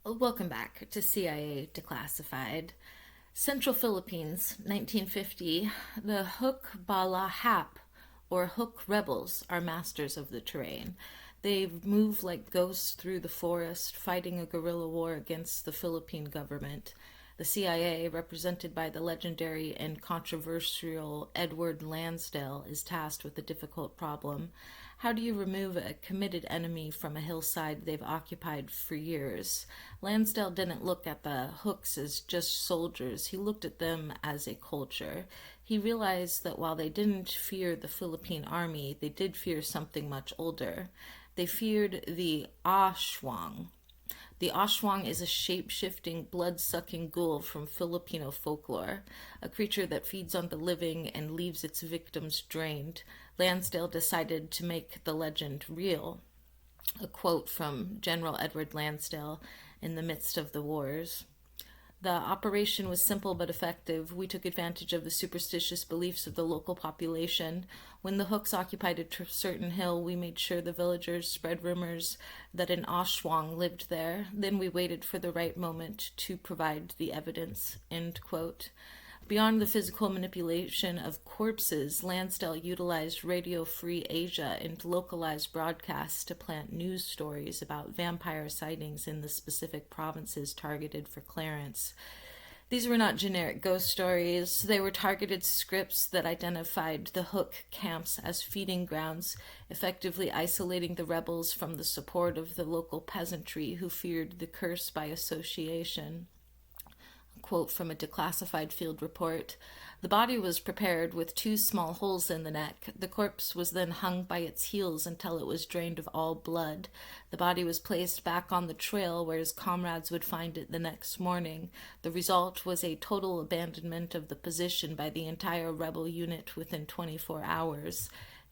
Welcome back to CIA Declassified. Central Philippines, 1950. The Hukbalahap, or Hook rebels, are masters of the terrain. They move like ghosts through the forest, fighting a guerrilla war against the Philippine government. The CIA, represented by the legendary and controversial Edward Lansdale, is tasked with a difficult problem. How do you remove a committed enemy from a hillside they've occupied for years? Lansdale didn't look at the Hooks as just soldiers. He looked at them as a culture. He realized that while they didn't fear the Philippine army, they did fear something much older. They feared the Asuang. The Asuang is a shape-shifting, blood-sucking ghoul from Filipino folklore, a creature that feeds on the living and leaves its victims drained. Lansdale decided to make the legend real. A quote from General Edward Lansdale in the midst of the wars. The operation was simple but effective. We took advantage of the superstitious beliefs of the local population. When the Hooks occupied a certain hill, we made sure the villagers spread rumors that an Asuang lived there. Then we waited for the right moment to provide the evidence. End quote. Beyond the physical manipulation of corpses, Lansdale utilized Radio Free Asia and localized broadcasts to plant news stories about vampire sightings in the specific provinces targeted for clearance. These were not generic ghost stories. They were targeted scripts that identified the Hook camps as feeding grounds, effectively isolating the rebels from the support of the local peasantry who feared the curse by association. Quote from a declassified field report. The body was prepared with 2 small holes in the neck. The corpse was then hung by its heels until it was drained of all blood. The body was placed back on the trail where his comrades would find it the next morning. The result was a total abandonment of the position by the entire rebel unit within 24 hours.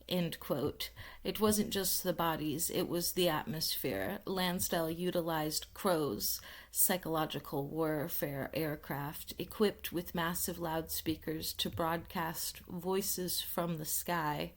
End quote. It wasn't just the bodies, it was the atmosphere. Lansdale utilized crows, psychological warfare aircraft, equipped with massive loudspeakers to broadcast voices from the sky.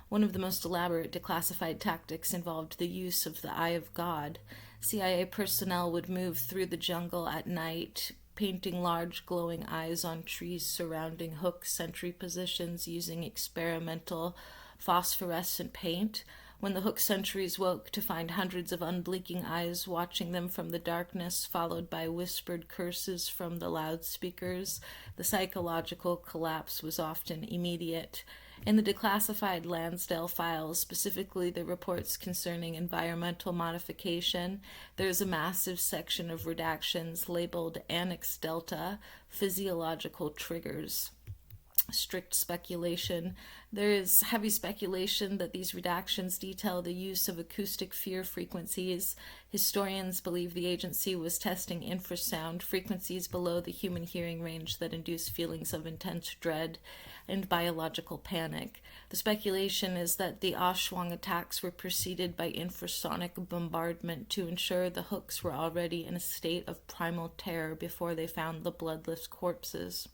One of the most elaborate declassified tactics involved the use of the Eye of God. CIA personnel would move through the jungle at night, painting large glowing eyes on trees surrounding Hook sentry positions using experimental phosphorescent paint. When the Hook sentries woke to find hundreds of unblinking eyes watching them from the darkness, followed by whispered curses from the loudspeakers, the psychological collapse was often immediate. In the declassified Lansdale files, specifically the reports concerning environmental modification, there is a massive section of redactions labeled Annex Delta, Physiological Triggers. Strict speculation. There is heavy speculation that these redactions detail the use of acoustic fear frequencies. Historians believe the agency was testing infrasound, frequencies below the human hearing range that induce feelings of intense dread and biological panic. The speculation is that the Asuang attacks were preceded by infrasonic bombardment to ensure the Hooks were already in a state of primal terror before they found the bloodless corpses.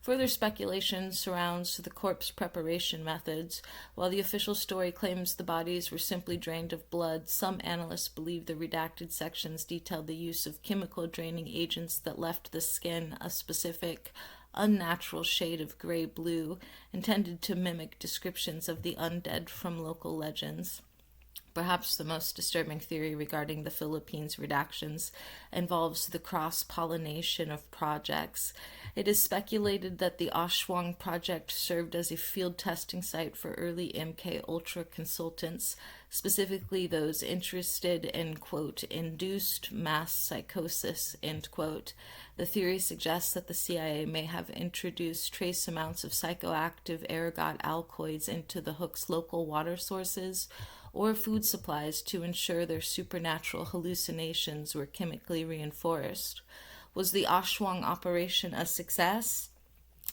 Further speculation surrounds the corpse preparation methods. While the official story claims the bodies were simply drained of blood, some analysts believe the redacted sections detailed the use of chemical draining agents that left the skin a specific, unnatural shade of gray-blue, intended to mimic descriptions of the undead from local legends. Perhaps the most disturbing theory regarding the Philippines' redactions involves the cross-pollination of projects. It is speculated that the Asuang project served as a field testing site for early MK-Ultra consultants, specifically those interested in, quote, induced mass psychosis, end quote. The theory suggests that the CIA may have introduced trace amounts of psychoactive ergot alkaloids into the Hook's local water sources or food supplies to ensure their supernatural hallucinations were chemically reinforced. Was the Asuang operation a success?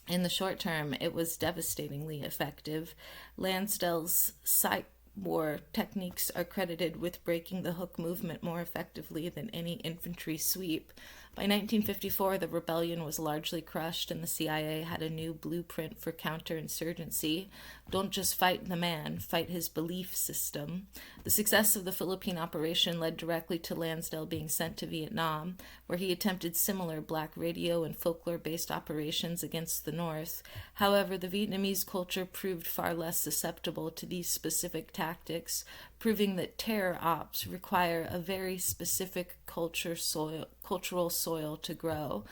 In the short term, it was devastatingly effective. Lansdale's psych war techniques are credited with breaking the Hook movement more effectively than any infantry sweep. By 1954, the rebellion was largely crushed, and the CIA had a new blueprint for counterinsurgency. Don't just fight the man, fight his belief system. The success of the Philippine operation led directly to Lansdale being sent to Vietnam, where he attempted similar black radio and folklore-based operations against the North. However, the Vietnamese culture proved far less susceptible to these specific tactics, proving that terror ops require a very specific cultural soil to grow.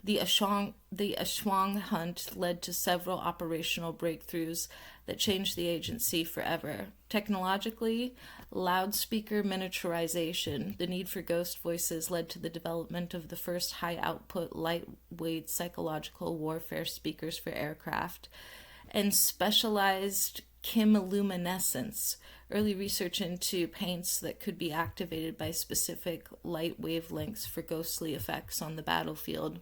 The Asuang hunt led to several operational breakthroughs that changed the agency forever. Technologically, loudspeaker miniaturization, the need for ghost voices, led to the development of the first high-output, lightweight psychological warfare speakers for aircraft, and specialized chemiluminescence, early research into paints that could be activated by specific light wavelengths for ghostly effects on the battlefield.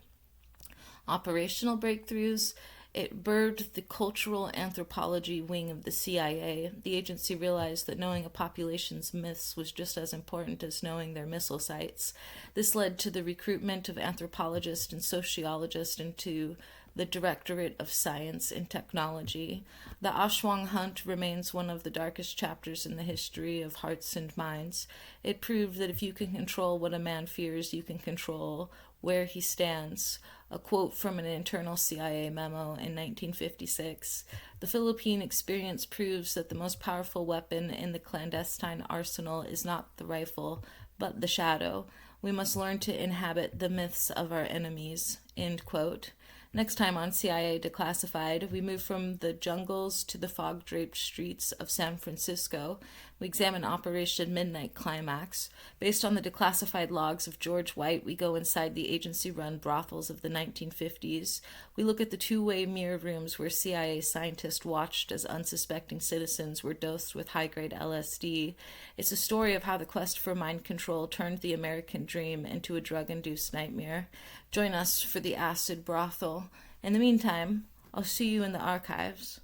Operational breakthroughs, it birthed the cultural anthropology wing of the CIA. The agency realized that knowing a population's myths was just as important as knowing their missile sites. This led to the recruitment of anthropologists and sociologists into the Directorate of Science and Technology. The Asuang hunt remains one of the darkest chapters in the history of hearts and minds. It proved that if you can control what a man fears, you can control where he stands. A quote from an internal CIA memo in 1956. The Philippine experience proves that the most powerful weapon in the clandestine arsenal is not the rifle, but the shadow. We must learn to inhabit the myths of our enemies. End quote. Next time on CIA Declassified, we move from the jungles to the fog-draped streets of San Francisco. We examine Operation Midnight Climax. Based on the declassified logs of George White, we go inside the agency-run brothels of the 1950s. We look at the two-way mirror rooms where CIA scientists watched as unsuspecting citizens were dosed with high-grade LSD. It's a story of how the quest for mind control turned the American dream into a drug-induced nightmare. Join us for the acid brothel. In the meantime, I'll see you in the archives.